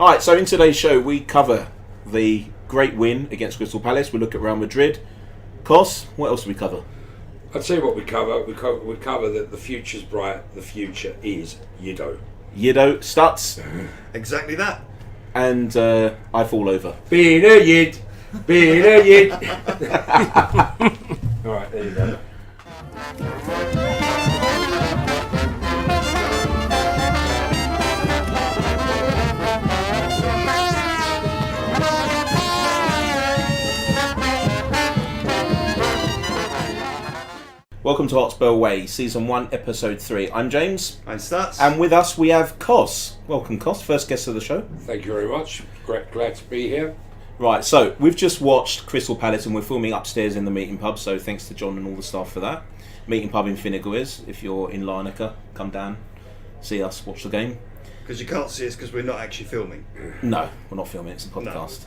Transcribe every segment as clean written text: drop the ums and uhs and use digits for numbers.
Alright, so in today's show we cover the great win against Crystal Palace. We look at Real Madrid. Cos, what else do we cover? I'll tell you what we cover. We cover that the future's bright. The future is Yido. Yido, Stutz. Exactly that. And I fall over. Being a Yid. Being a Yid. Alright, there you go. Welcome to Hotspur Way, Season 1, Episode 3. I'm James. I'm Stutz. And with us we have Cos. Welcome, Cos, first guest of the show. Thank you very much. Glad to be here. Right, so we've just watched Crystal Palace and we're filming upstairs in the meeting pub, so thanks to John and all the staff for that. Meeting pub in Finneguez. If you're in Larnaca, come down, see us, watch the game. Because you can't see us because we're not actually filming. No, we're not filming, it's a podcast.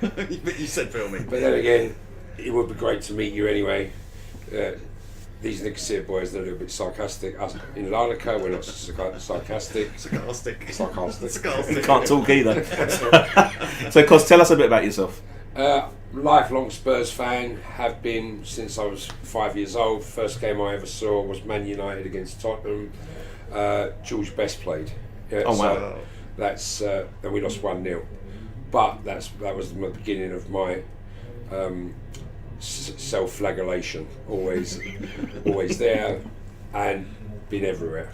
No. But you said filming. But then again, it would be great to meet you anyway. These Nicosia boys, they're a little bit sarcastic. Us in Larnaca, we're not sarcastic. Sarcastic. You can't talk either. So, Cos, tell us a bit about yourself. Lifelong Spurs fan, have been since I was 5 years old. First game I ever saw was Man United against Tottenham. George Best played. Yeah, oh, wow. So that's and we lost 1-0. But that was the beginning of my self-flagellation. Always there and been everywhere.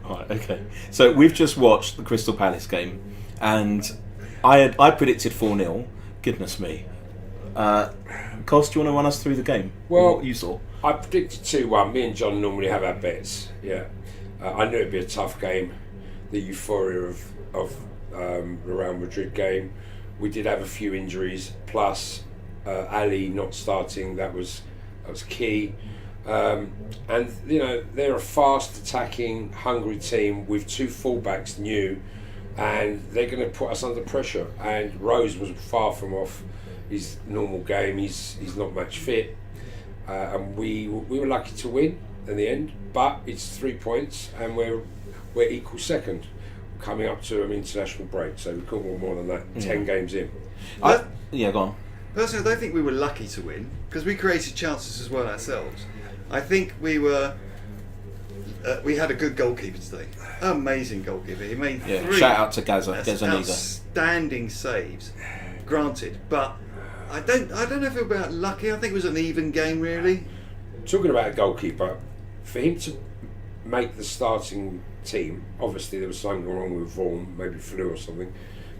Right, okay. So we've just watched the Crystal Palace game, and I predicted 4-0. Goodness me. Cos, do you want to run us through the game? Well, what you saw? I predicted 2-1. Me and John normally have our bets. Yeah, I knew it'd be a tough game. The euphoria of the Real Madrid game. We did have a few injuries, plus Ali not starting. That was key. And you know, they're a fast attacking, hungry team with two fullbacks new, and they're going to put us under pressure. And Rose was far from off his normal game. He's not match fit, and we were lucky to win in the end. But it's 3 points, and we're equal second, coming up to an international break. So we couldn't want more than that. 10 games in. Yeah, go on. Personally, I don't think we were lucky to win because we created chances as well ourselves. I think we had a good goalkeeper today. Amazing goalkeeper. He made 3 shout out to Gazzaniga. Outstanding saves. Granted, but I don't know if it was about lucky. I think it was an even game really. Talking about a goalkeeper, for him to make the starting team, obviously there was something wrong with Vaughan, maybe flu or something,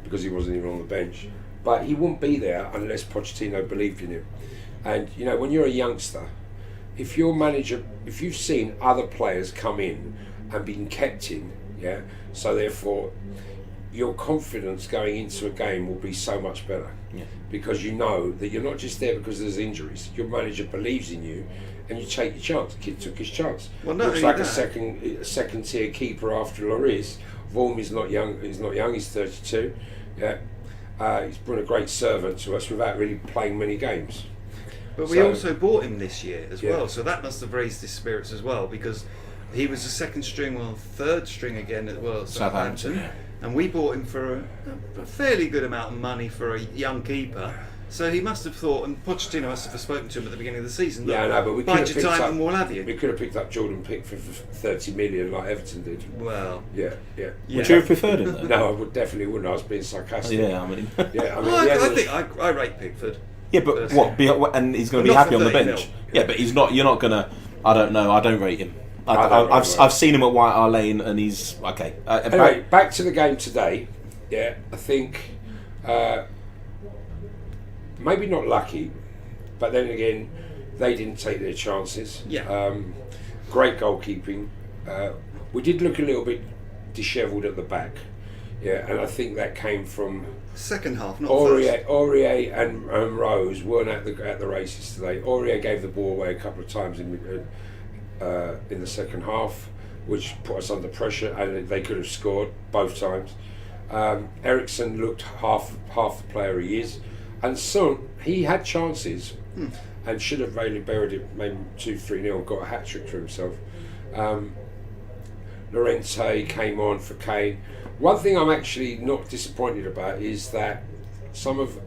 because he wasn't even on the bench. But he wouldn't be there unless Pochettino believed in him. And you know, when you're a youngster, if you've seen other players come in and been kept in, yeah, so therefore your confidence going into a game will be so much better. Yeah. Because you know that you're not just there because there's injuries. Your manager believes in you, and you take your chance. The kid took his chance. Well, looks like a second tier keeper after Lloris. Vaughan is not young. He's not young. He's 32. Yeah. He's been a great servant to us without really playing many games. But we also bought him this year as well, so that must have raised his spirits as well, because he was a second string or third string again as well at Southampton, and we bought him for a fairly good amount of money for a young keeper. So he must have thought, and Pochettino must have spoken to him at the beginning of the season. Yeah, I know, but we could bide have your picked time up, and what have you. We could have picked up Jordan Pickford for 30 million like Everton did. Well, yeah. Would you have preferred him though? No, I definitely wouldn't. I was being sarcastic. Yeah, I mean, I think I rate Pickford. Yeah, but what? And he's going to be happy on the bench. Yeah, but he's not. You're not going to. I don't know. I don't rate him. I've seen him at White Hart Lane, and he's okay. Anyway, back to the game today. Yeah, I think maybe not lucky, but then again, they didn't take their chances. Yeah. Great goalkeeping. We did look a little bit dishevelled at the back. Yeah, and I think that came from second half, not Aurier and Rose weren't at the races today. Aurier gave the ball away a couple of times in the second half, which put us under pressure, and they could have scored both times. Eriksen looked half the player he is, and Son, he had chances and should have really buried it, maybe 2-3-0, and got a hat trick for himself. Llorente came on for Kane. One thing I'm actually not disappointed about is that some of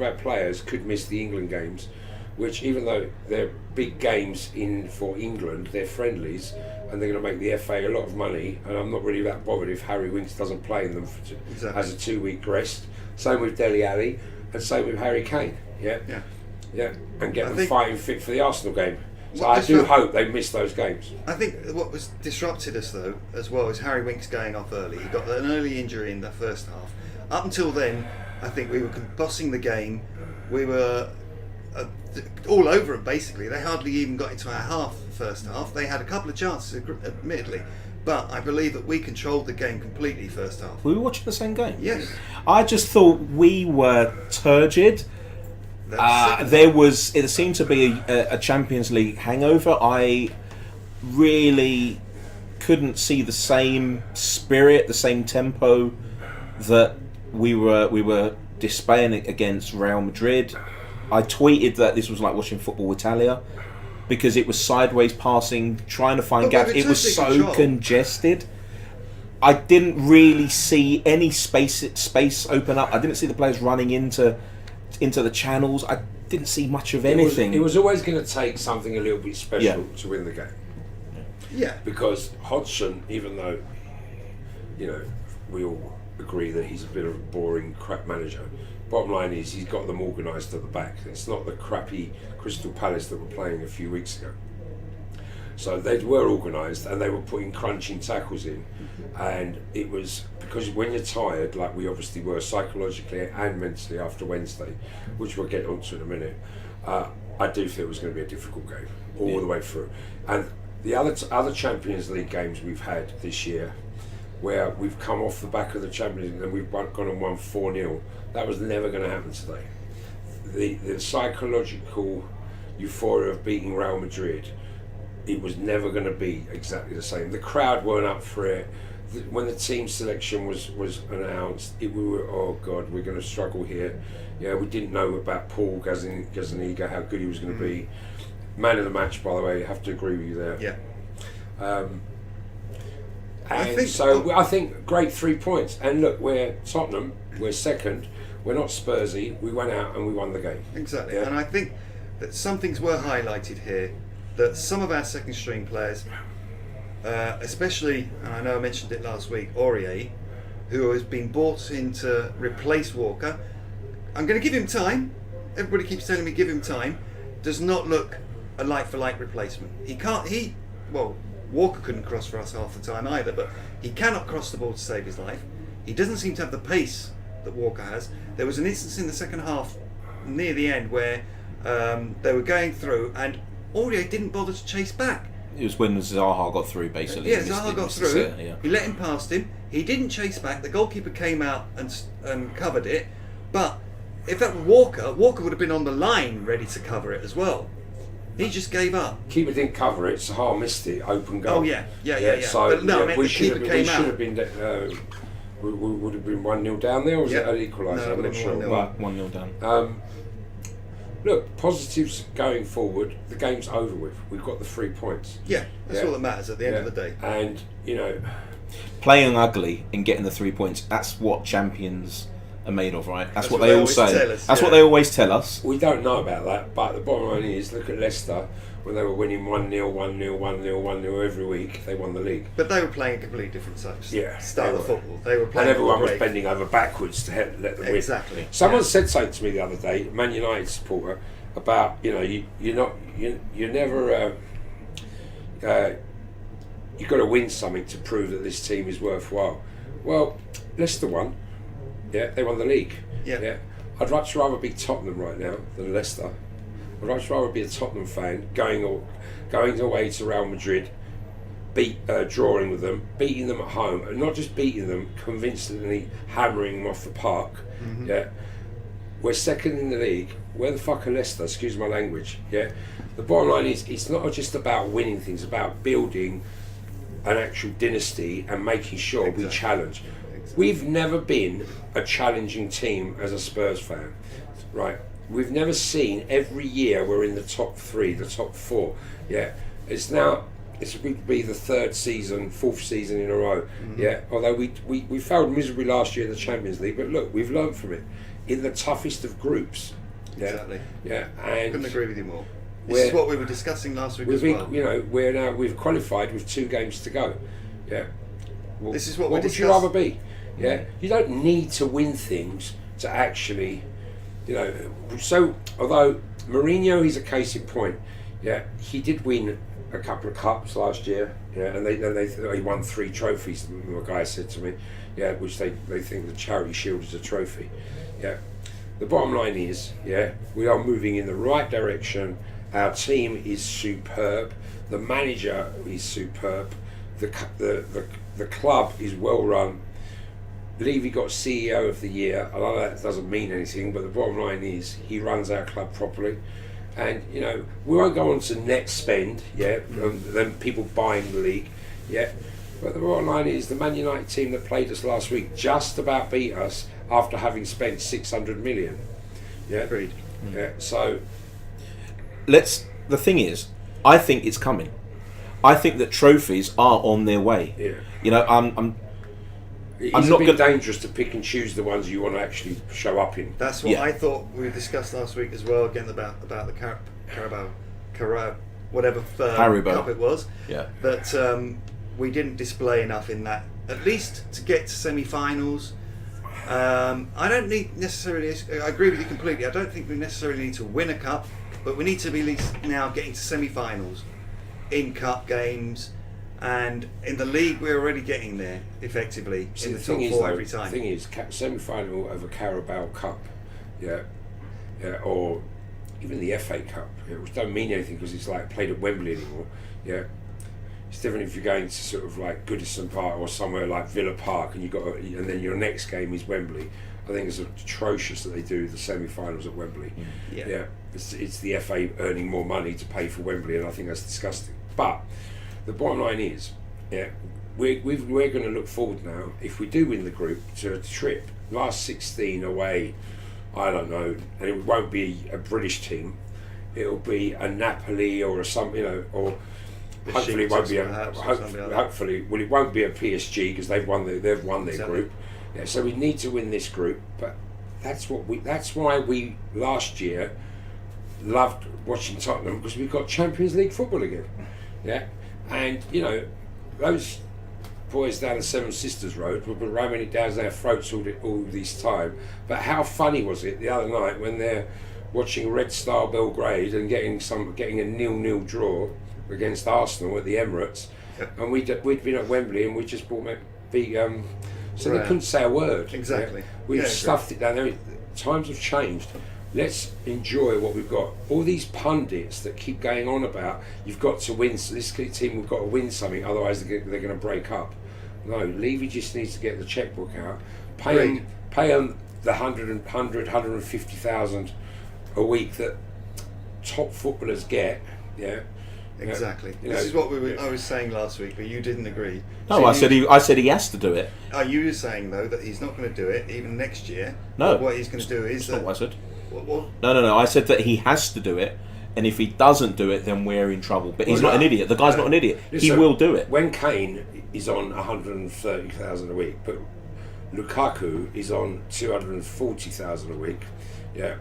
our players could miss the England games, which, even though they're big games for England, they're friendlies, and they're going to make the FA a lot of money. And I'm not really that bothered if Harry Winks doesn't play in them as a 2-week rest. Same with Dele Alli, and same with Harry Kane. Yeah, and get them fighting fit for the Arsenal game. So I do hope they miss those games. I think what was disrupted us though as well is Harry Winks going off early. He got an early injury in the first half. Up until then, I think we were bossing the game. We were all over them basically. They hardly even got into our first half. They had a couple of chances, admittedly, but I believe that we controlled the game completely first half. Were we watching the same game? Yes. I just thought we were turgid. It seemed to be a Champions League hangover. I really couldn't see the same spirit, the same tempo that we were displaying against Real Madrid. I tweeted that this was like watching Football Italia because it was sideways passing, trying to find gaps. It was so congested. I didn't really see any space open up. I didn't see the players running into the channels. I didn't see much of anything. It was always going to take something a little bit special to win the game. Yeah. Because Hodgson, even though, we all agree that he's a bit of a boring crap manager, bottom line is he's got them organised at the back. It's not the crappy Crystal Palace that were playing a few weeks ago. So they were organised and they were putting crunching tackles in, and it was because when you're tired, like we obviously were psychologically and mentally after Wednesday, which we'll get onto in a minute, I do think it was going to be a difficult game all the way through. And the other Champions League games we've had this year, where we've come off the back of the Champions League and we've gone and won 4-0, that was never going to happen today. The psychological euphoria of beating Real Madrid, it was never going to be exactly the same. The crowd weren't up for it. When the team selection was announced, we were, oh God, we're going to struggle here. Yeah, we didn't know about Paul Gazzaniga, how good he was going to be. Man of the match, by the way, I have to agree with you there. Yeah. I think great 3 points. And look, we're Tottenham, we're second. We're not Spursy. We went out and we won the game. Exactly. Yeah. And I think that some things were highlighted here, that some of our second string players, especially, and I know I mentioned it last week, Aurier, who has been brought in to replace Walker. I'm going to give him time. Everybody keeps telling me give him time. Does not look a like-for-like replacement. Walker couldn't cross for us half the time either, but he cannot cross the ball to save his life. He doesn't seem to have the pace that Walker has. There was an instance in the second half near the end where they were going through and Aurier didn't bother to chase back. It was when Zaha got through, basically. Yeah, Zaha got through. He let him past him. He didn't chase back. The goalkeeper came out and covered it. But if that were Walker would have been on the line ready to cover it as well. He just gave up. Keeper didn't cover it. Zaha missed it. Open goal. Oh yeah. So but no, I mean, the keeper came out. Would have been 1-0 down there, or was it an equaliser? No, I'm not sure. 1-0 down. Look, positives going forward. The game's over with. We've got the 3 points. Yeah, that's all that matters at the end of the day. And playing ugly and getting the 3 points. That's what champions are made of, right? That's what they all say. That's what they always tell us. We don't know about that, but the bottom line is, look at Leicester. When they were winning 1-0, 1-0, 1-0, 1-0 every week, they won the league. But they were playing a completely different style of football. They were playing, and everyone was bending over backwards to let them win. Exactly. Someone said something to me the other day, Man United supporter, about you're never you've got to win something to prove that this team is worthwhile. Well, Leicester won. Yeah, they won the league. Yeah. I'd much rather be Tottenham right now than Leicester. I'd much rather be a Tottenham fan going away to Real Madrid, drawing with them, beating them at home, and not just beating them, convincingly hammering them off the park. Mm-hmm. Yeah, we're second in the league. Where the fuck are Leicester? Excuse my language. Yeah, the bottom line is it's not just about winning things; it's about building an actual dynasty and making sure we challenge. We've never been a challenging team as a Spurs fan, right? We've never seen every year we're in the top 3, the top 4. Yeah, it's now this would be the fourth season in a row. Yeah, although we failed miserably last year in the Champions League, but look, we've learned from it in the toughest of groups. Yeah? Exactly. Yeah, and couldn't agree with you more. This is what we were discussing last week as well. You know, we've qualified with 2 games to go. Yeah. Well, this is what would you rather be? Yeah. You don't need to win things to actually, you know. So although Mourinho is a case in point. Yeah, he did win a couple of cups last year. Yeah, and he won 3 trophies. The guy said to me, yeah, which they think the Charity Shield is a trophy. Yeah. The bottom line is, yeah, we are moving in the right direction. Our team is superb. The manager is superb. The club is well run. Levy got CEO of the year. I know that doesn't mean anything, but the bottom line is he runs our club properly. And you know, we won't go on to net spend, yeah, and then people buying the league, yeah. But the bottom line is the Man United team that played us last week just about beat us after having spent 600 million. Yeah, agreed. Yeah, so the thing is, I think it's coming. I think that trophies are on their way. Yeah. You know, it's a bit dangerous to pick and choose the ones you want to actually show up in. That's what I thought we discussed last week as well. Again about the Carabao, whatever cup it was. Yeah. That we didn't display enough in that. At least to get to semi-finals. I don't need necessarily. I agree with you completely. I don't think we necessarily need to win a cup, but we need to be at least now getting to semi-finals in cup games. And in the league, we're already getting there effectively in the top 4 every time. The thing is, semi-final of a Carabao Cup, yeah, or even the FA Cup, which don't mean anything because it's like played at Wembley anymore. Yeah, it's different if you're going to sort of like Goodison Park or somewhere like Villa Park, and and then your next game is Wembley. I think it's atrocious that they do the semi-finals at Wembley. Yeah, it's the FA earning more money to pay for Wembley, and I think that's disgusting. But the bottom line is, yeah, we're going to look forward now, if we do win the group, to a trip, last 16 away, I don't know, and it won't be a British team, it'll be a Napoli or or hopefully it won't be it won't be a PSG because they've won their group. Yeah, so we need to win this group, but that's why we last year loved watching Tottenham, because we got Champions League football again. Yeah. And you know, those boys down the Seven Sisters Road were ramming it down their throats all this time. But how funny was it the other night when they're watching Red Star Belgrade and getting a 0-0 draw against Arsenal at the Emirates, and we'd been at Wembley and we just beat so they couldn't say a word. Exactly. Yeah? We stuffed it down there. Times have changed. Let's enjoy what we've got. All these pundits that keep going on about you've got to win, so this team we've got to win something, otherwise they're going to break up. No, Levy just needs to get the checkbook out, pay them the 150,000 a week that top footballers get. Yeah, exactly. This is what I was saying last week, but you didn't agree. No, I said he has to do it. Are you saying though that he's not going to do it even next year? No, what he's going to do is that's not what I said. What? No. I said that he has to do it, and if he doesn't do it, then we're in trouble. But he's not an idiot. The guy's not an idiot. He will do it. When Kane is on 130,000 a week, but Lukaku is on 240,000 a week. Yeah,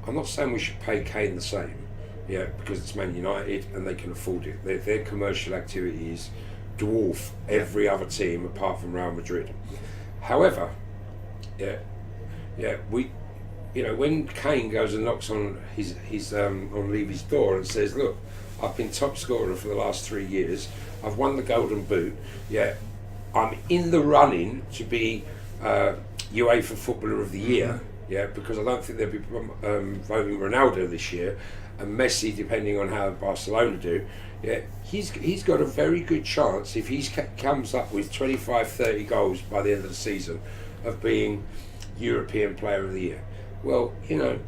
I'm not saying we should pay Kane the same. Yeah, because it's Man United and they can afford it. Their commercial activities dwarf every other team apart from Real Madrid. However, when Kane goes and knocks on his on Levy's door and says, "Look, I've been top scorer for the last 3 years. I've won the Golden Boot. Yeah, I'm in the running to be UEFA Footballer of the Year. Yeah, because I don't think they'll be voting Ronaldo this year, and Messi, depending on how Barcelona do. Yeah, he's got a very good chance if he comes up with 25-30 goals by the end of the season of being European Player of the Year." Well, you know,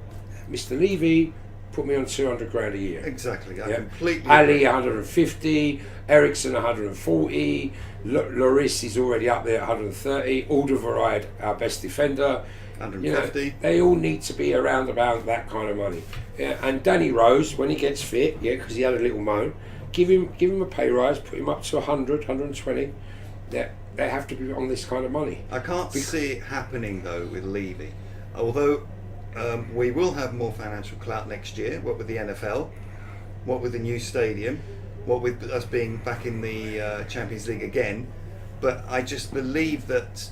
Mr. Levy put me on 200 grand a year. Exactly, I completely Ali agree. 150, Ericsson 140, Lloris is already up there at 130, Alderweireld, our best defender, 150. You know, they all need to be around about that kind of money. Yeah, and Danny Rose, when he gets fit, because he had a little moan, give him a pay rise, put him up to 100, 120. They have to be on this kind of money. I can't see it happening though with Levy, although we will have more financial clout next year. What with the NFL, what with the new stadium, what with us being back in the Champions League again. But I just believe that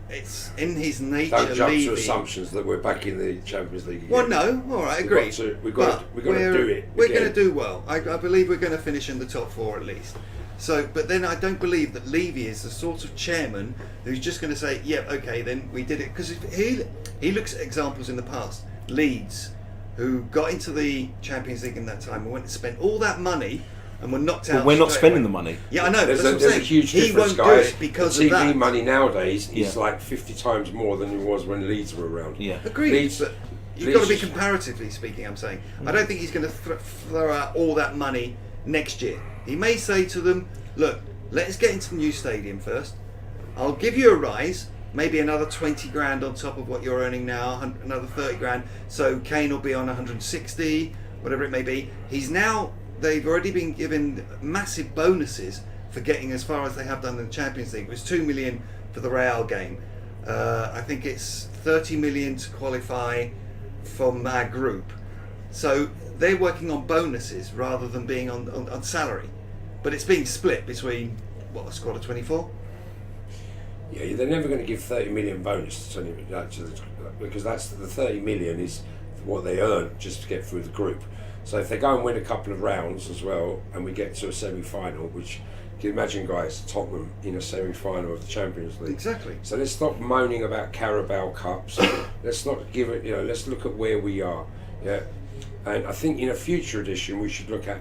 it's in his nature. Don't jump Levy, to assumptions that we're back in the Champions League again. Well, no, all right, I agree. We've got to do it. We're going to do well. I believe we're going to finish in the top 4 at least. So, but then I don't believe that Levy is the sort of chairman who's just going to say, "Yeah, okay, then we did it." Because he looks at examples in the past, Leeds, who got into the Champions League in that time and went and spent all that money and were knocked out. But we're not straight spending away. the money. Yeah, I know. There's That's what I'm saying. a huge He difference, won't do guys. it because the of TV that. money nowadays is Yeah. like 50 times more than it was when Leeds were around. Yeah. Agreed, Leeds- but you've got to be Leeds- comparatively speaking. I'm saying I don't think he's going to throw out all that money next year. He may say to them, "Look, let's get into the new stadium first. I'll give you a rise, maybe another 20 grand on top of what you're earning now, another 30 grand. So Kane will be on 160, whatever it may be." They've already been given massive bonuses for getting as far as they have done in the Champions League. It was 2 million for the Real game. I think it's 30 million to qualify from our group. So they're working on bonuses rather than being on salary. But it's being split between, a squad of 24? Yeah, they're never going to give 30 million bonus because that's the 30 million is what they earn just to get through the group. So if they go and win a couple of rounds as well, and we get to a semi-final, which you can imagine, guys, Tottenham in a semi-final of the Champions League. Exactly. So let's stop moaning about Carabao Cups. Let's not give it. Let's look at where we are. Yeah, and I think in a future edition we should look at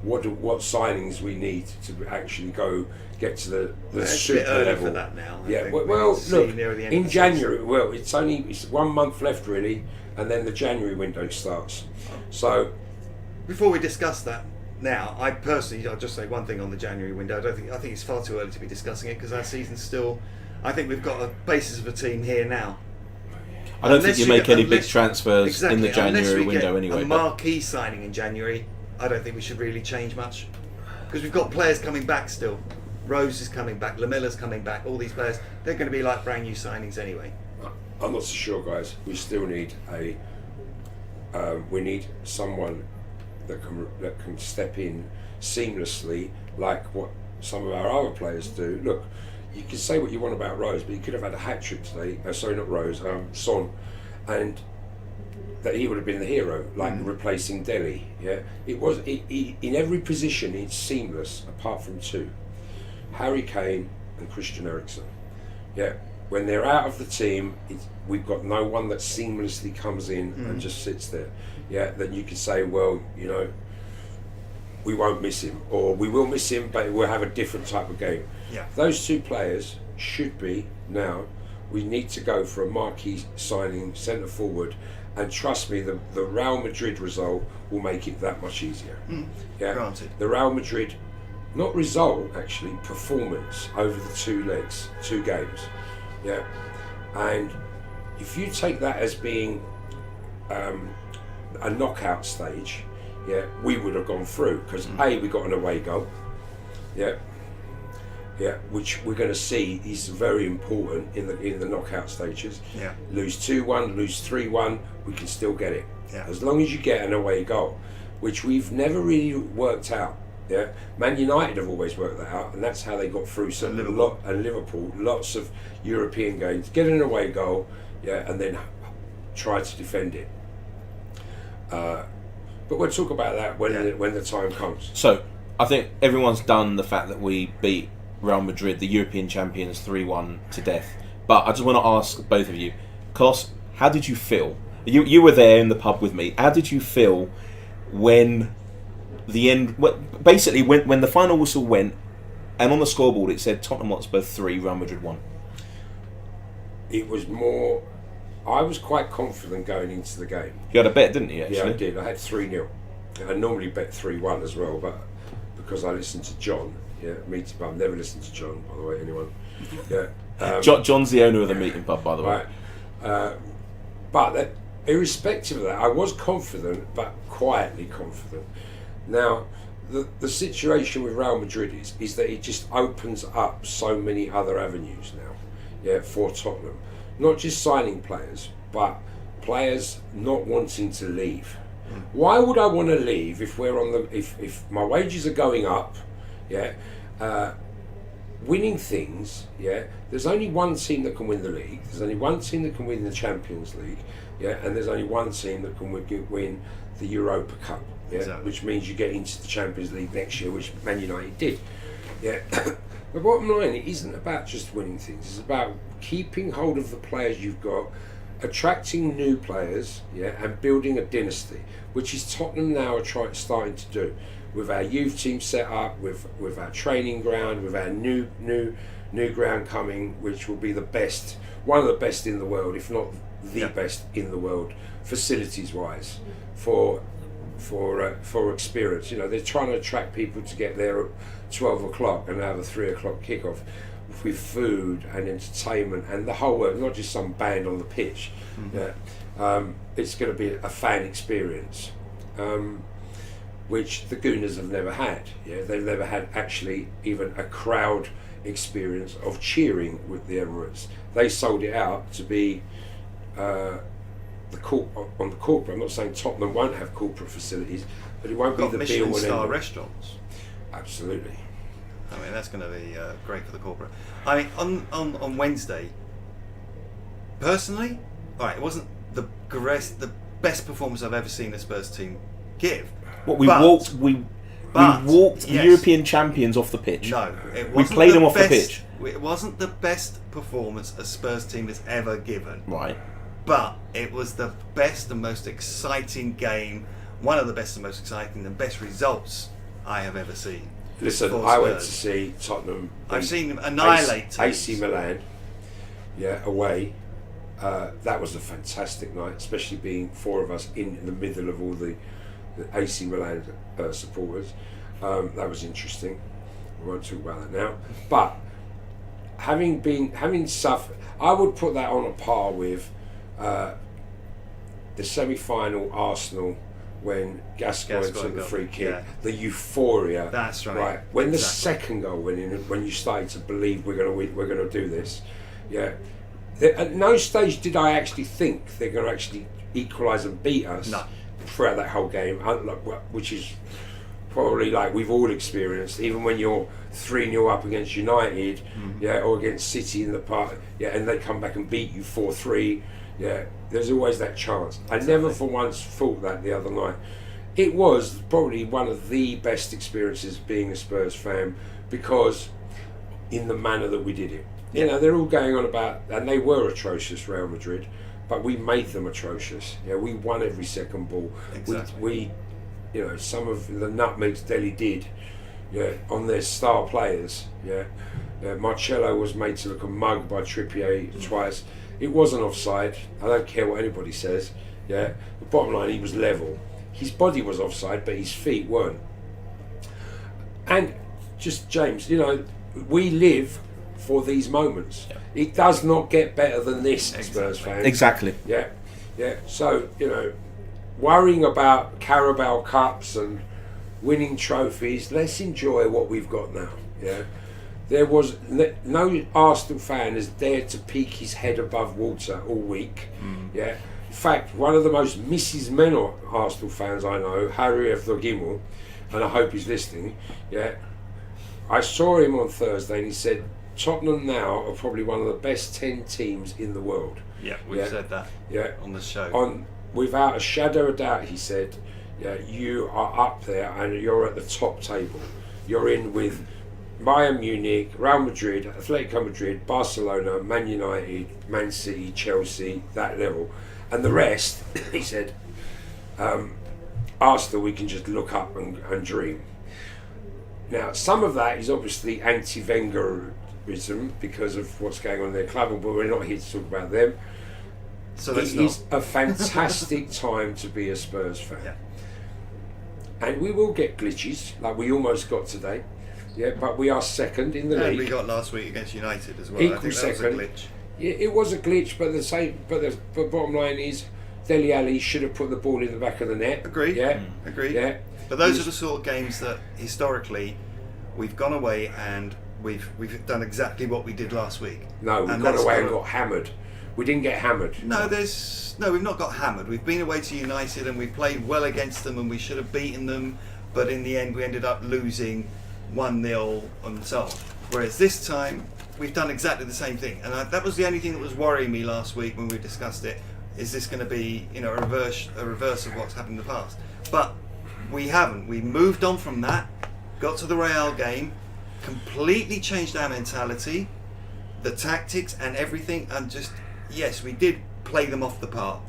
what signings we need to actually go get to the It's a super bit early level. for that now. I Yeah, think. well, We'll see look, near the end of in the January, season. well, it's 1 month left really, and then the January window starts. So, Before we discuss that now, I'll just say one thing on the January window. I think it's far too early to be discussing it because our season's still. I think we've got a basis of a team here now. I don't think you make any big transfers in the unless January we window get anyway. A but- marquee signing in January, I don't think we should really change much because we've got players coming back still. Rose is coming back, Lamella's coming back. All these players, they're going to be like brand new signings anyway. I'm not so sure, guys. We still need we need someone that can step in seamlessly, like what some of our other players do. Look, you can say what you want about Rose, but he could have had a hat trick today. Sorry, not Rose, Son, and that he would have been the hero, like replacing Dele. Yeah, it was. In every position, it's seamless, apart from 2, Harry Kane and Christian Eriksen. Yeah. When they're out of the team, we've got no one that seamlessly comes in and just sits there. Yeah, then you could say, well, we won't miss him, or we will miss him, but we'll have a different type of game. Yeah. Those 2 players should be now. We need to go for a marquee signing, centre forward, and trust me, the Real Madrid result will make it that much easier. Yeah, Granted. the Real Madrid, not result actually, performance over the 2 games. Yeah, and if you take that as being a knockout stage, yeah, we would have gone through because we got an away goal. Yeah, which we're going to see is very important in the knockout stages. Yeah. Lose 2-1, lose 3-1, we can still get it. Yeah. As long as you get an away goal, which we've never really worked out. Yeah, Man United have always worked that out, and that's how they got through. So Liverpool, lots of European games, get an away goal, yeah, and then try to defend it. But we'll talk about that when the time comes. So I think everyone's done the fact that we beat Real Madrid, the European champions, 3-1 to death. But I just want to ask both of you, Cos, how did you feel? You were there in the pub with me. How did you feel when the end? Basically, when the final whistle went, and on the scoreboard it said Tottenham Hotspur 3, Real Madrid 1. It was more. I was quite confident going into the game. You had a bet, didn't you? Actually? Yeah, I did. I had 3-0. I normally bet 3-1 as well, but because I listened to John, meeting pub. I've never listened to John, by the way. Anyone? Yeah. John's the owner of the meeting pub, by the way. Right. But irrespective of that, I was confident, but quietly confident. Now, the situation with Real Madrid is that it just opens up so many other avenues now, for Tottenham. Not just signing players, but players not wanting to leave. Why would I want to leave if we're on the if my wages are going up, winning things, there's only one team that can win the league. There's only one team that can win the Champions League, and there's only one team that can win the Europa Cup, Exactly. which means you get into the Champions League next year, which Man United did. The bottom line, it isn't about just winning things. It's about keeping hold of the players you've got, attracting new players, and building a dynasty, which is Tottenham now are starting to do with our youth team set up, with our training ground, with our new ground coming, which will be the best, one of the best in the world, if not the best in the world, facilities wise, for experience. They're trying to attract people to get there at 12 o'clock and have a 3 o'clock kickoff with food and entertainment and the whole world, not just some band on the pitch. It's going to be a fan experience, which the Gooners have never had. They've never had actually even a crowd experience of cheering with the Emirates. They sold it out to be on the corporate. I'm not saying Tottenham won't have corporate facilities, but it won't be the Michelin be all star and restaurants. Absolutely. I mean, that's going to be great for the corporate. I mean, on Wednesday, personally, all right, it wasn't the best performance I've ever seen the Spurs team give. What we walked yes. European champions off the pitch. No, it wasn't. We played them off best, the pitch. It wasn't the best performance a Spurs team has ever given. Right. But it was the best and most exciting game. One of the best and most exciting and best results I have ever seen. Listen, I went to see Tottenham. I've seen them annihilate teams. AC Milan, away. That was a fantastic night, especially being four of us in the middle of all the AC Milan supporters. That was interesting. We won't talk about that now. But having suffered, I would put that on a par with the semi-final Arsenal when Gascoigne took the free kick, the euphoria. That's right. When the second goal went in, when you started to believe we're going to do this, at no stage did I actually think they're going to actually equalise and beat us. No. Throughout that whole game, which is probably like we've all experienced, even when you're 3-0 up against United, or against City in the park, and they come back and beat you 4-3, there's always that chance. I never for once thought that the other night. It was probably one of the best experiences being a Spurs fan, because in the manner that we did it. They're all going on about, and they were atrocious, Real Madrid, but we made them atrocious. We won every second ball. Exactly. We some of the nutmegs Delhi did, on their star players. Marcello was made to look a mug by Trippier twice. It wasn't offside. I don't care what anybody says. The bottom line, he was level. His body was offside, but his feet weren't. And just James, we live for these moments. It does not get better than this, Spurs fans. Exactly. So, worrying about Carabao Cups and winning trophies, let's enjoy what we've got now. There was no Arsenal fan has dared to peek his head above water all week. In fact, one of the most Mrs. Men Arsenal fans I know, Harry Efdogimel, and I hope he's listening, I saw him on Thursday and he said, Tottenham now are probably one of the best 10 teams in the world. We've said that on the show. Without a shadow of doubt, he said, you are up there and you're at the top table. You're in with Bayern Munich, Real Madrid, Atletico Madrid, Barcelona, Man United, Man City, Chelsea, that level. And the rest, he said, Arsenal, we can just look up and dream. Now, some of that is obviously anti-Wengerism because of what's going on in their club, but we're not here to talk about them. So it is a fantastic time to be a Spurs fan. And we will get glitches, like we almost got today. But we are second in the league. And we got last week against United as well. Equal I think second. That was a glitch. It was a glitch, but the bottom line is, Dele Alli should have put the ball in the back of the net. Agreed. Yeah. Agreed. Yeah. But those are the sort of games that historically we've gone away and we've done exactly what we did last week. No, we've gone away and got hammered. We didn't get hammered. No, we've not got hammered. We've been away to United and we've played well against them and we should have beaten them, but in the end we ended up losing 1-0 and so on. Whereas this time we've done exactly the same thing, and that was the only thing that was worrying me last week when we discussed it. Is this going to be, a reverse of what's happened in the past? But we haven't. We moved on from that, got to the Real game, completely changed our mentality, the tactics and everything, and just, yes, we did play them off the park.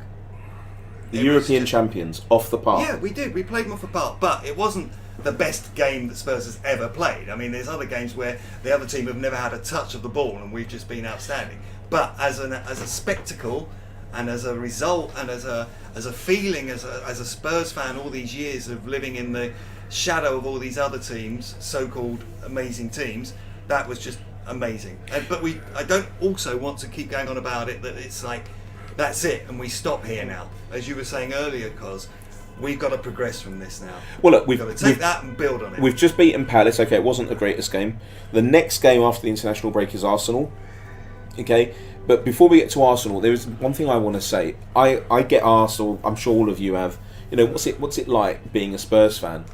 The European champions, off the park. Yeah, we did. We played them off the park, but it wasn't the best game that Spurs has ever played. I mean, there's other games where the other team have never had a touch of the ball and we've just been outstanding. But as a spectacle, and as a result, and as a feeling, as a Spurs fan, all these years of living in the shadow of all these other teams, so-called amazing teams, that was just amazing. But I don't also want to keep going on about it that it's like that's it and we stop here now. As you were saying earlier, Cos, we've got to progress from this now. Well, look, we've got to take that and build on it. We've just beaten Palace. Okay, it wasn't the greatest game. The next game after the international break is Arsenal. Okay. But before we get to Arsenal, there is one thing I want to say. I get Arsenal. I'm sure all of you have. What's it like being a Spurs fan?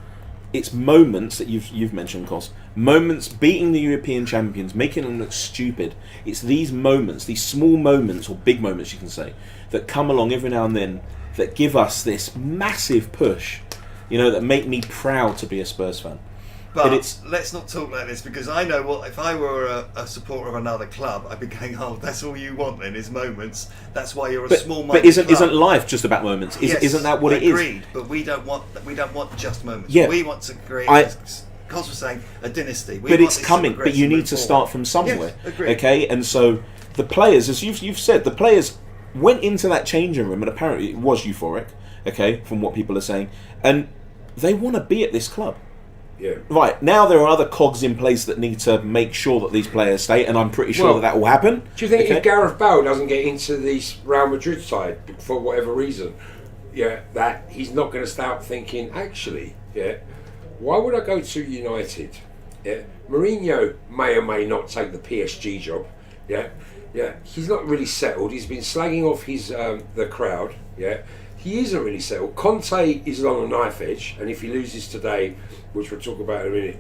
It's moments that you've mentioned, Cos. Moments beating the European champions, making them look stupid. It's these moments, these small moments or big moments, you can say, that come along every now and then that give us this massive push. That make me proud to be a Spurs fan. But let's not talk like this, because I know if I were a supporter of another club, I'd be going, "Oh, that's all you want then is moments. That's why you're a small-minded club." But isn't life just about moments? Isn't that what it is? Agreed. But we don't want just moments. Yeah. We want to create, as Cos was saying, a dynasty. But it's coming. But you need to start from somewhere. Yes, agreed. Okay, and so the players, as you've said, the players went into that changing room, and apparently it was euphoric. Okay, from what people are saying, and they want to be at this club. Yeah. Right, now there are other cogs in place that need to make sure that these players stay, and I'm pretty sure that will happen. Do you think if Gareth Bale doesn't get into this Real Madrid side for whatever reason, that he's not going to start thinking, actually, why would I go to United? Yeah, Mourinho may or may not take the PSG job. He's not really settled. He's been slagging off his the crowd. He isn't really settled. Conte is on a knife edge, and if he loses today, which we'll talk about in a minute,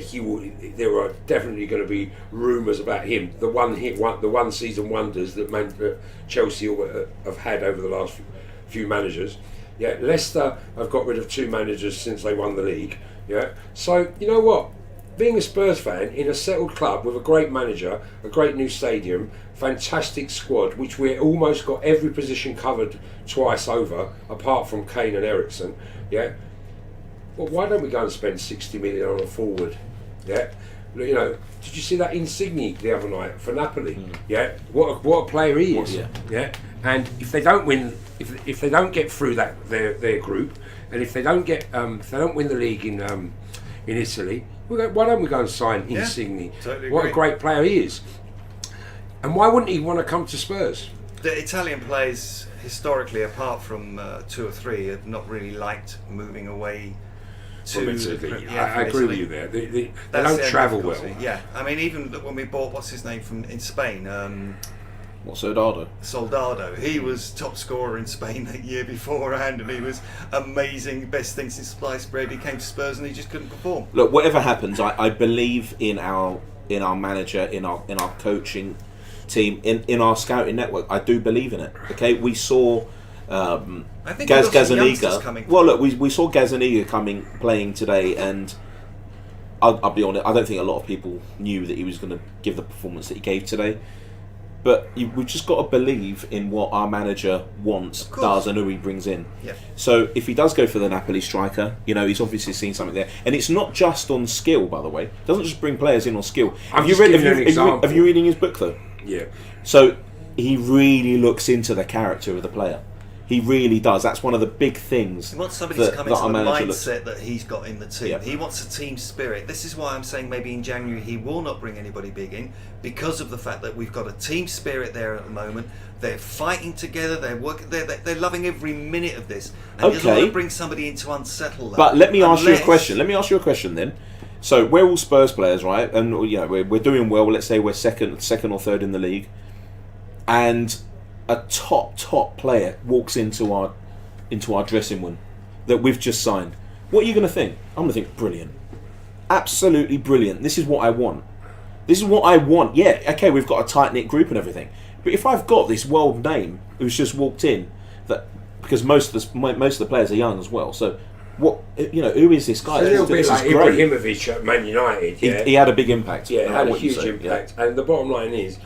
he will. There are definitely going to be rumours about him. The one season wonders that Chelsea have had over the last few managers. Leicester have got rid of 2 managers since they won the league. So you know what? Being a Spurs fan in a settled club with a great manager, a great new stadium, fantastic squad, which we're almost got every position covered twice over, apart from Kane and Eriksen. Well, why don't we go and spend 60 million on a forward? Did you see that Insigne the other night for Napoli? What a player he is. And if they don't win, if they don't get through their group, and if they don't win the league in Italy, why don't we go and sign Insigne? Totally what agree. A great player he is. And why wouldn't he want to come to Spurs? The Italian players, historically, apart from 2 or 3, have not really liked moving away to... I agree with you there. They don't travel well. Yeah, I mean, even when we bought, what's his name, in Spain... Soldado. He was top scorer in Spain the year beforehand, and he was amazing, best thing since sliced bread. He came to Spurs and he just couldn't perform. Look, whatever happens, I believe in our manager, in our coaching team, in our scouting network. I do believe in it. Okay, we saw Gazzaniga. Well, look, we saw Gazzaniga playing today, and I'll be honest, I don't think a lot of people knew that he was going to give the performance that he gave today. But we've just got to believe in what our manager wants, does, and who he brings in. Yeah. So if he does go for the Napoli striker, he's obviously seen something there. And it's not just on skill, by the way. It doesn't just bring players in on skill. Have you reading his book, though? Yeah. So he really looks into the character of the player. He really does. That's one of the big things. He wants somebody to come into the mindset that he's got in the team. Yep. He wants a team spirit. This is why I'm saying maybe in January he will not bring anybody big in, because of the fact that we've got a team spirit there at the moment. They're fighting together. They're working. They're loving every minute of this. And he doesn't want to bring somebody in to unsettle that. But let me ask you a question. Let me ask you a question then. So we're all Spurs players, right? And we're doing well. Let's say we're second or third in the league, and a top player walks into our dressing room that we've just signed. What are you going to think? I'm going to think brilliant, absolutely brilliant. This is what I want. Yeah, okay, we've got a tight knit group and everything, but if I've got this world name who's just walked in, that because most of the players are young as well, so. What who is this guy? It's a little bit like Ibrahimovic at Man United. Yeah? He had a big impact. Yeah, had a huge impact. Yeah. And the bottom line is,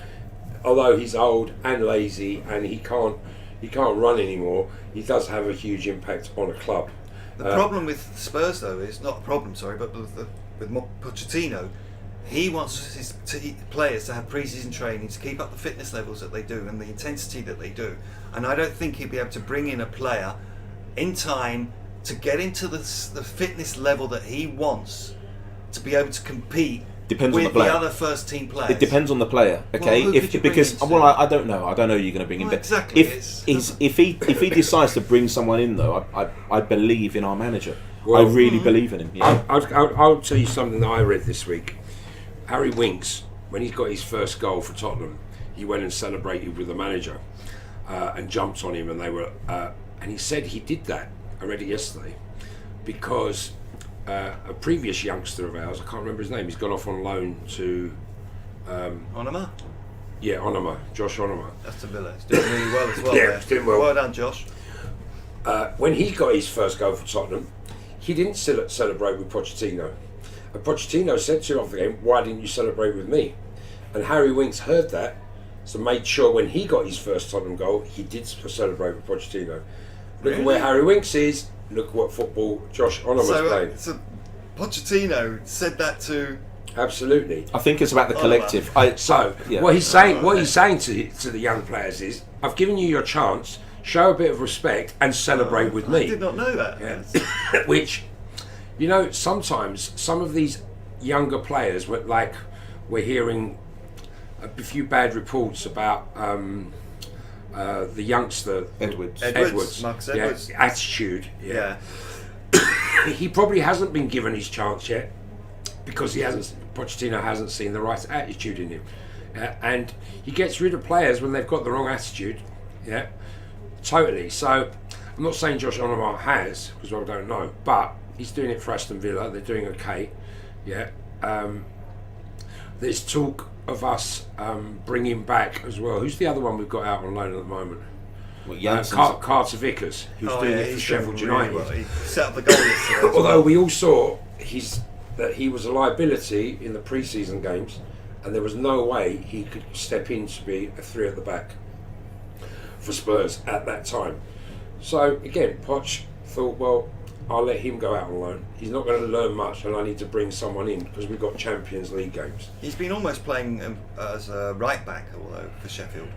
although he's old and lazy and he can't run anymore, he does have a huge impact on a club. The problem with Spurs, though, is not a problem. Sorry, but with Pochettino, he wants his players to have pre-season training to keep up the fitness levels that they do and the intensity that they do. And I don't think he'd be able to bring in a player in time to get into the fitness level that he wants to be able to compete with the other first team players. It depends on the player, okay? Well, I don't know. I don't know who you're going to bring in. But exactly. If he decides to bring someone in, though, I believe in our manager. Well, I really believe in him. Yeah. I'll tell you something that I read this week. Harry Winks, when he's got his first goal for Tottenham, he went and celebrated with the manager and jumped on him, and they were. And he said he did that. I read it yesterday because a previous youngster of ours, I can't remember his name, he's gone off on loan to Onoma? Yeah, Onoma, Josh Onoma. Aston Villa. He's doing really well as well. Yeah, he's doing well. Well done, Josh. When he got his first goal for Tottenham, he didn't celebrate with Pochettino. And Pochettino said to him after the game, "Why didn't you celebrate with me?" And Harry Winks heard that, so made sure when he got his first Tottenham goal, he did celebrate with Pochettino. Look at where Harry Winks is. Look at what football Josh Onoma's playing. So Pochettino said that to. Absolutely. I think it's about the collective. What he's saying to the young players is, I've given you your chance. Show a bit of respect and celebrate with me. I did not know that. Yeah. Which, sometimes some of these younger players, we're hearing a few bad reports about. The youngster Marcus Edwards. Attitude. Yeah. He probably hasn't been given his chance yet because Pochettino hasn't seen the right attitude in him, and he gets rid of players when they've got the wrong attitude. Yeah, totally. So I'm not saying Josh Onoma has, because I don't know, but he's doing it for Aston Villa. They're doing okay. Yeah. There's talk of us bringing back as well. Who's the other one we've got out on loan at the moment? Carter Vickers, who's doing it for Sheffield United. Well. He set up the goal yesterday. Although we all saw that he was a liability in the pre-season games, and there was no way he could step in to be a three at the back for Spurs at that time. So again, Poch thought, well, I'll let him go out on loan. He's not going to learn much, and I need to bring someone in because we've got Champions League games. He's been almost playing as a right back, although for Sheffield.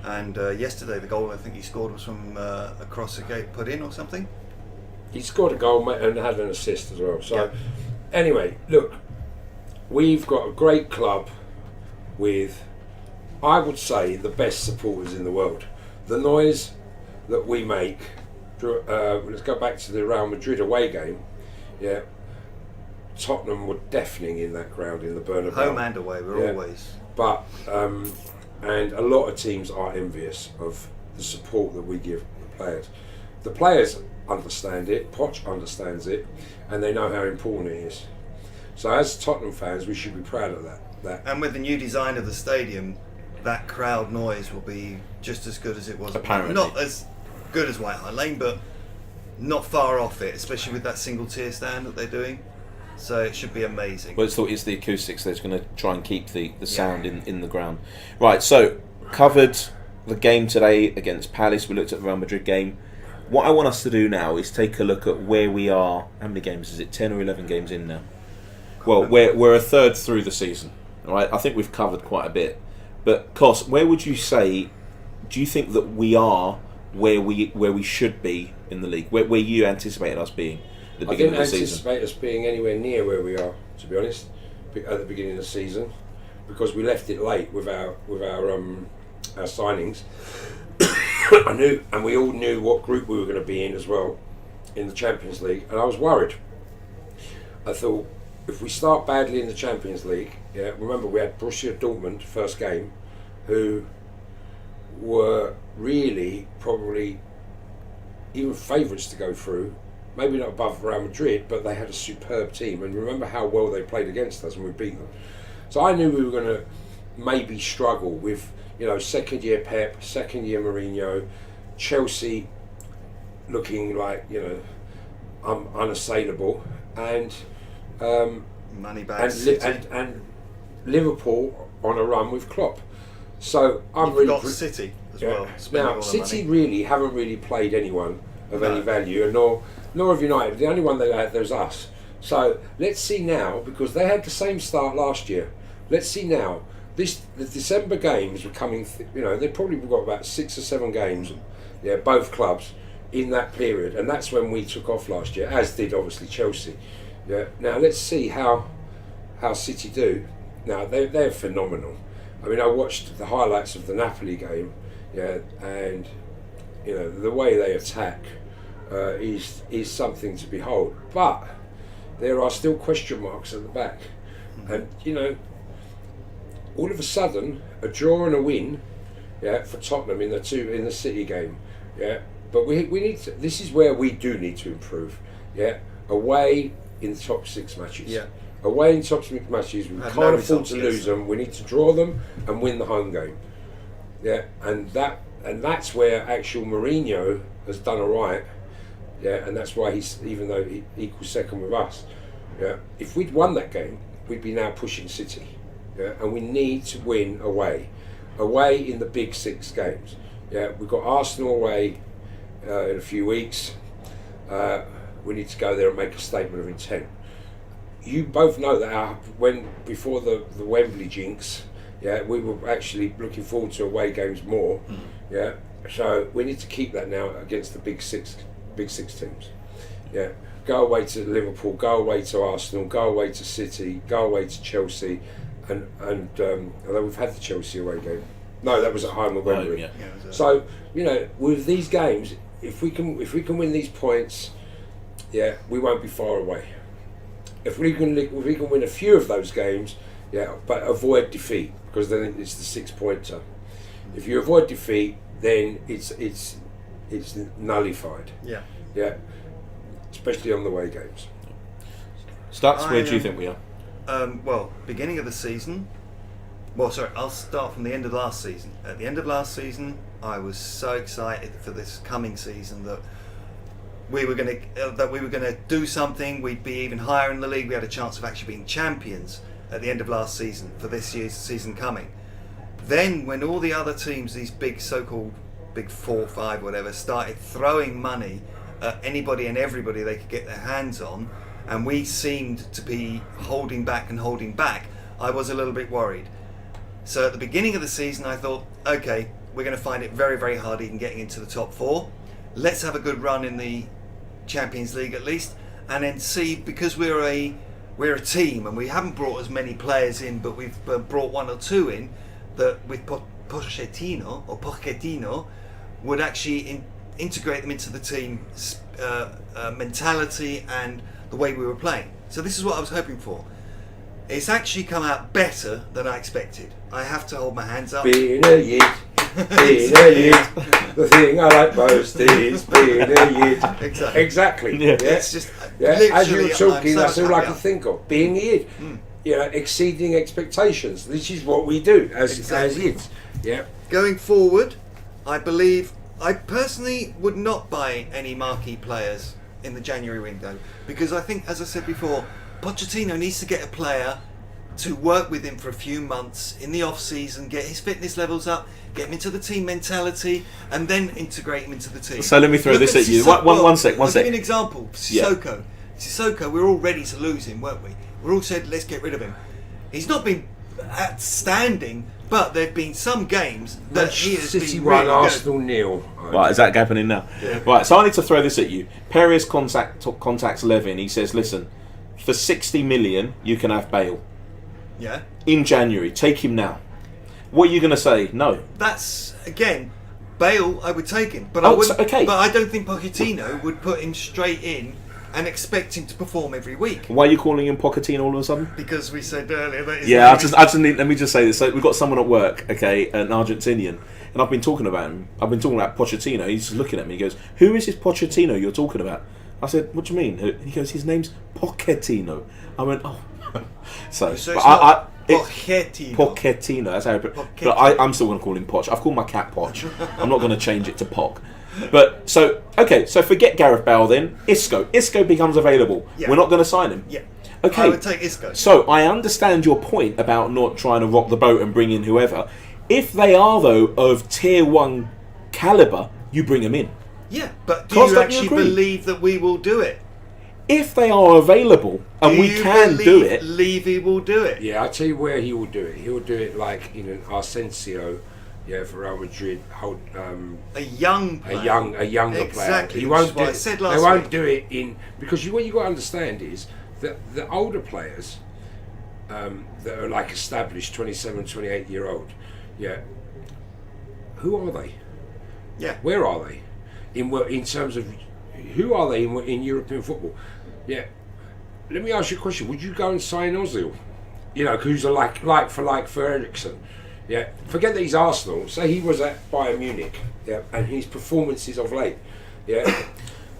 And yesterday, the goal I think he scored was from a cross a gate put in or something. He scored a goal and had an assist as well. So, Anyway, look, we've got a great club with, I would say, the best supporters in the world. The noise that we make. Let's go back to the Real Madrid away game. Yeah, Tottenham were deafening in that ground in the Bernabeu. Home and away, we're always. But and a lot of teams are envious of the support that we give the players. The players understand it. Poch understands it, and they know how important it is. So as Tottenham fans, we should be proud of that. And with the new design of the stadium, that crowd noise will be just as good as it was. Apparently, not as good as White Hart Lane, but not far off it, especially with that single tier stand that they're doing. So it should be amazing. Well, it's the acoustics that's going to try and keep the sound in the ground. Right, so covered the game today against Palace. We looked at the Real Madrid game. What I want us to do now is take a look at where we are. How many games is it? 10 or 11 games in now? Well, we're a third through the season. All right, I think we've covered quite a bit. But Cos, where would you say? Do you think that we are where we should be in the league? Where you anticipated us being at the I beginning didn't of the season? anticipate us being anywhere near where we are, to be honest, at the beginning of the season, because we left it late with our signings. I knew, and we all knew what group we were going to be in as well in the Champions League, and I was worried. I thought, if we start badly in the Champions League, remember we had Borussia Dortmund first game, who were really probably even favourites to go through, maybe not above Real Madrid, but they had a superb team, and remember how well they played against us and we beat them. So I knew we were going to maybe struggle with, second year Pep, second year Mourinho, Chelsea looking like, unassailable, and and Liverpool on a run with Klopp. So You've really got City as well. Now City really haven't really played anyone of any value, and nor have United. The only one they had was us. So let's see now, because they had the same start last year. Let's see now. The December games were coming. They probably got about 6 or 7 games. Both clubs in that period, and that's when we took off last year, as did obviously Chelsea. Now let's see how City do. Now they're phenomenal. I mean, I watched the highlights of the Napoli game, and the way they attack is something to behold. But there are still question marks at the back, and all of a sudden a draw and a win, for Tottenham in the City game, But we need to. This is where we do need to improve, away in the top 6 matches. Away in top 6 matches, we can't afford to lose them. We need to draw them and win the home game. And that's where actual Mourinho has done alright. And that's why even though he equals second with us, if we'd won that game, we'd be now pushing City. And we need to win away in the big 6 games. We've got Arsenal away in a few weeks. We need to go there and make a statement of intent. You both know that before the Wembley jinx, we were actually looking forward to away games more. So we need to keep that now against the big six teams. Go away to Liverpool, go away to Arsenal, go away to City, go away to Chelsea, and although we've had the Chelsea away game, no, that was at home at Wembley. So with these games, if we can win these points, we won't be far away. If we can win a few of those games, but avoid defeat, because then it's the 6-pointer. If you avoid defeat, then it's nullified. Especially on the away games. Stux, where do you think we are? Beginning of the season. I'll start from the end of last season. At the end of last season, I was so excited for this coming season that we were going to do something. We'd be even higher in the league. We had a chance of actually being champions at the end of last season for this year's season coming. Then, when all the other teams, these big so-called big 4, 5, whatever, started throwing money at anybody and everybody they could get their hands on, and we seemed to be holding back, I was a little bit worried. So at the beginning of the season, I thought, okay, we're going to find it very, very hard even getting into the top 4. Let's have a good run in the Champions League at least, and then see, because we're a team and we haven't brought as many players in, but we've brought 1 or 2 in, that with Pochettino would actually integrate them into the team mentality and the way we were playing. So this is what I was hoping for. It's actually come out better than I expected. I have to hold my hands up. Being a yid. The thing I like most is being a yid. Exactly. It's just as you were talking, that's all I could think of. Being a yid. Exceeding expectations. This is what we do as yids. Going forward, I believe I personally would not buy any marquee players in the January window, because I think, as I said before, Pochettino needs to get a player to work with him for a few months in the off-season, get his fitness levels up, get him into the team mentality, and then integrate him into the team. So let me throw this at you. One sec. I'll give you an example. Sissoko. Sissoko, we were all ready to lose him, weren't we? We all said, let's get rid of him. He's not been outstanding, But there've been some games that he has City been won, really Arsenal nil. Right, is that happening now? Yeah. Right, so I need to throw this at you. Perez contacts Levin. He says, listen, for 60 million, you can have Bale. Yeah. In January. Take him now. What are you going to say? No. That's, again, Bale, I would take him. But Oh, I wouldn't, so- okay. But I don't think Pochettino would put him straight in and expect him to perform every week. Why are you calling him Pochettino all of a sudden? Because we said earlier that his Yeah, name I just let me just say this. So we've got someone at work, okay, an Argentinian, and I've been talking about him. I've been talking about Pochettino. He's just looking at me. He goes, "Who is this Pochettino you're talking about?" I said, "What do you mean?" And he goes, "His name's Pochettino." I went, "Oh." so So but it's not Pochettino. Pochettino. That's how. But I'm still going to call him Poch. I've called my cat Poch. I'm not going to change it to Poch. But so forget Gareth Bale then. Isco becomes available. Yeah. We're not going to sign him. Yeah. Okay. I would take Isco. So I understand your point about not trying to rock the boat and bring in whoever. If they are though of tier 1 caliber, you bring them in. Yeah, but do Cost, you don't you actually agree? believe that we will do it? If they are available and we can do it, Levy will do it. Yeah, I'll tell you where he will do it. He will do it like in an Asensio, for Real Madrid. A young player. a younger Exactly, player. He which won't is what do. I said They last won't week. do it in because what you got to understand is that the older players that are like established 27, 28-year-old, who are they? Yeah. Where are they? In terms of who are they in European football? Yeah. Let me ask you a question. Would you go and sign Ozil? Who's a like for Eriksen? Yeah. Forget that he's Arsenal. Say he was at Bayern Munich. Yeah. And his performances of late. Yeah.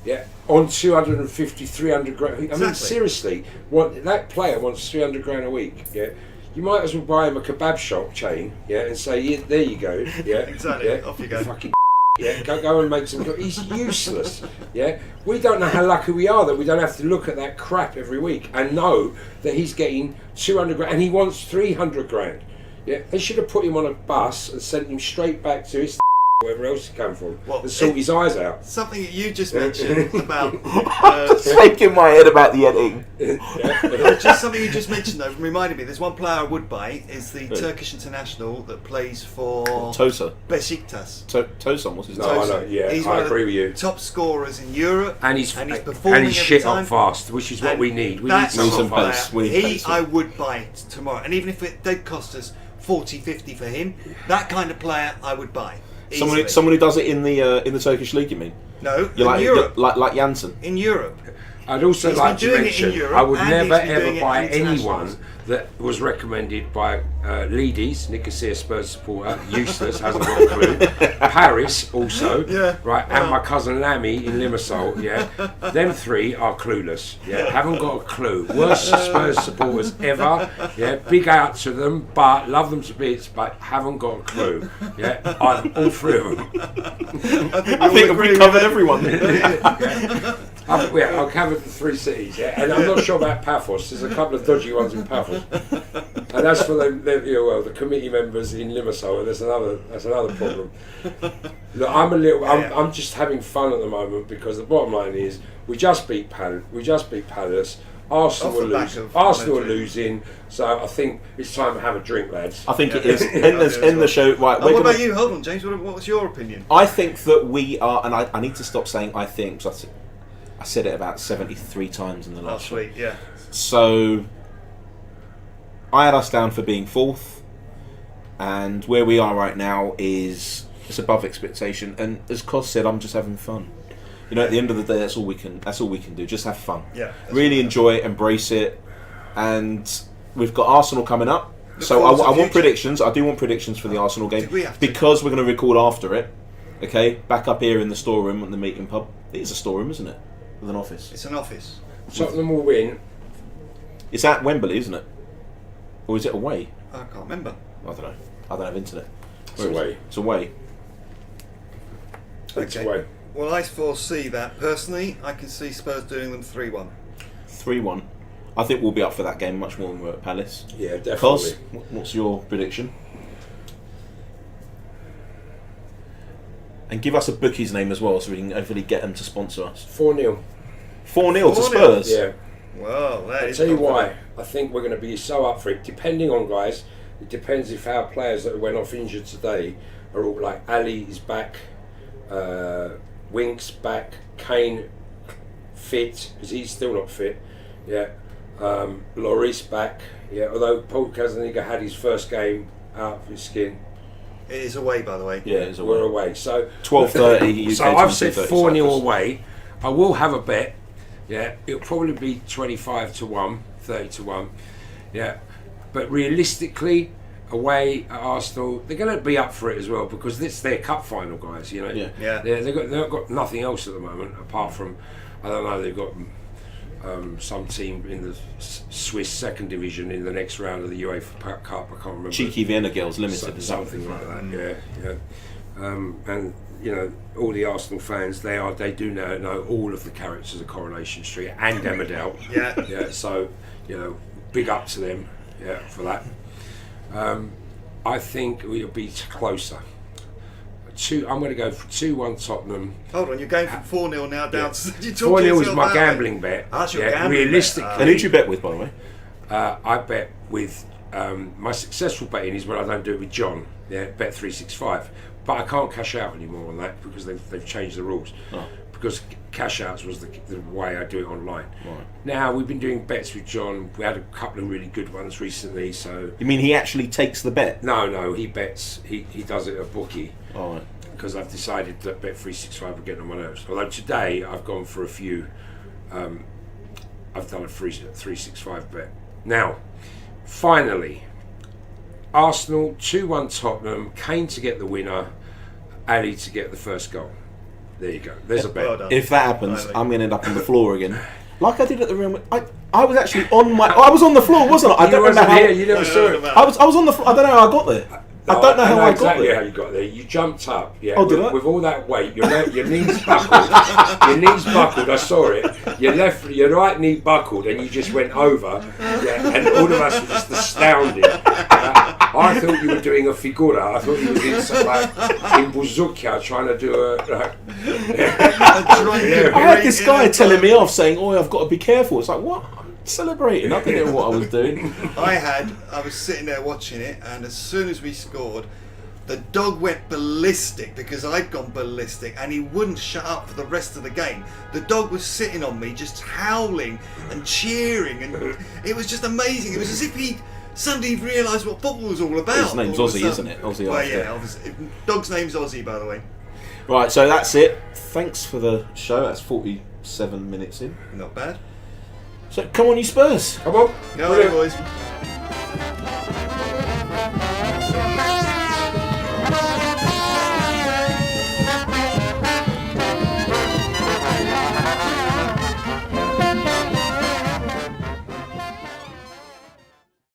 Yeah. On 250, 300 grand. I mean, Exactly. seriously, that player wants 300 grand a week. Yeah. You might as well buy him a kebab shop chain. Yeah. And say, yeah, there you go. Yeah. Exactly. Yeah, Off you go. Fucking yeah, go and make some. He's useless. Yeah, we don't know how lucky we are that we don't have to look at that crap every week and know that he's getting 200 grand and he wants 300 grand. Yeah, they should have put him on a bus and sent him straight back to his wherever else he came from and sort his eyes out. Something that you just mentioned about shaking my head about the editing. just something you just mentioned though reminded me. There's one player I would buy is the Turkish international that plays for Tosa. Besiktas. Tosa, what's his name? No, I know. Yeah, He's I one of agree the with you. top scorers in Europe, And he's performing and he's every shit time. up fast, which is what And we need. We need that's some some player pace. We need pace, yeah. I would buy tomorrow, and even if it did cost us 40, 50 for him, that kind of player I would buy. Easily. Someone who does it in the Turkish league, you mean? No, You in Europe. like Janssen. In Europe. I'd also He's like been to doing it in mention Europe I would and never he's been doing ever it buy in anyone internationals. that was recommended by Leeds, Nicosia Spurs supporter, useless, hasn't got a clue. Paris also, Yeah. right, and my cousin Lammy in Limassol, yeah. Them three are clueless, yeah, haven't got a clue. Worst Spurs supporters ever, yeah. Big out to them, but love them to bits, but haven't got a clue, yeah. All three of them. I think we covered everyone. I've covered the 3 cities, yeah, and I'm not sure about Paphos. There's a couple of dodgy ones in Paphos, and as for the committee members in Limassol, that's another problem. Look, I'm just having fun at the moment because the bottom line is we just beat Palace. Arsenal are losing, so I think it's time to have a drink, lads. I think it is. End the show. Right. What about you? Hold on, James. What was your opinion? I think that we are, and I need to stop saying I think, because I said it about 73 times in the last show. week, yeah. So I had us down for being 4th, and where we are right now is it's above expectation. And as Cos said, I'm just having fun. At the end of the day, that's all we can do. Just have fun. Yeah. Really enjoy it, embrace it, and we've got Arsenal coming up. So forward to I the want future. predictions. I do want predictions for the Arsenal game we have to? because we're going to record after it. Okay, back up here in the storeroom at the meeting pub. It is a storeroom, isn't it? With an office. It's an office. Tottenham will win. It's at Wembley, isn't it? Or is it away? I can't remember. I don't know. I don't have internet. It's Where is away. it? It's away. It's Okay. away. Well, I foresee that personally. I can see Spurs doing them 3-1. 3-1. I think we'll be up for that game much more than we're at Palace. Yeah, definitely. Cos, what's your prediction? And give us a bookie's name as well, so we can hopefully get them to sponsor us. 4-0. 4-0 to 4-0. Spurs. Yeah. Well, that I'll is tell you confident. why. I think we're going to be so up for it, depending on guys. It depends if our players that went off injured today are all like Ali is back, Winks back, Kane fit because he's still not fit. Yeah, Lloris back. Yeah, although Paul Casaniga had his first game out of his skin. It is away, by the way. Yeah, it's away. We're away. So 12:30 UK. So I've said 2:30 4-0 Cyprus. away. I will have a bet. Yeah, it'll probably be 25-1, 30-1. Yeah, but realistically, away at Arsenal, they're going to be up for it as well because it's their cup final, guys. You know. Yeah. They've got nothing else at the moment apart from, I don't know, they've got some team in the Swiss second division in the next round of the UEFA Cup. I can't remember. Cheeky Vienna Girls Limited, Something like that. Yeah. And you know, all the Arsenal fans, they do know all of the characters of Coronation Street and Emmerdale. Yeah. So you know, big up to them. Yeah, for that. I think we'll be closer. I'm going to go for 2-1 Tottenham. Hold on, you're going from 4-0 now down to... 4-0 is my gambling bet. That's your gambling realistically. bet. And who'd you bet with, by the way? I bet with... my successful betting is when I don't do it with John. Yeah, bet 365. But I can't cash out anymore on that because they've changed the rules. Oh. Because cash outs was the way I do it online. Right. Now we've been doing bets with John. We had a couple of really good ones recently. So You mean he actually takes the bet? no, he bets. He does it at bookie. Oh, right. Because I've decided that bet 365 are getting on my nerves. Although today I've gone for a few. I've done a 365 bet. Now, finally, Arsenal 2-1 Tottenham. Kane to get the winner. Ali to get the first goal. There you go. There's a bet. Well done. If that happens, I'm going to end up on the floor again. Like I did at the Real Madrid. I was actually on my... I was on the floor, wasn't I? I don't remember how... You never saw it. I was on the floor. I don't know how I got there. I don't know how I got exactly there. how you got there. You jumped up, yeah. Oh, did I? With all that weight, your knees buckled. Your knees buckled. I saw it. Your right knee buckled, and you just went over. Yeah, and all of us were just astounded. I thought you were doing a figura. I thought you were doing something like in Buzukia, trying to do a. I had this guy telling me off, saying, "Oh, I've got to be careful." It's like, what? I'm celebrating. I didn't know what I was doing. I was sitting there watching it, and as soon as we scored, the dog went ballistic because I'd gone ballistic, and he wouldn't shut up for the rest of the game. The dog was sitting on me, just howling and cheering, and it was just amazing. It was as if he'd suddenly realised what football was all about. His name's all of a Ozzy, sudden. isn't it? Ozzy. Well, Osbourne. yeah, obviously. Dog's name's Ozzy, by the way. Right, so that's it. Thanks for the show. That's 47 minutes in. Not bad. So come on, you Spurs. Come on. Go on, boys.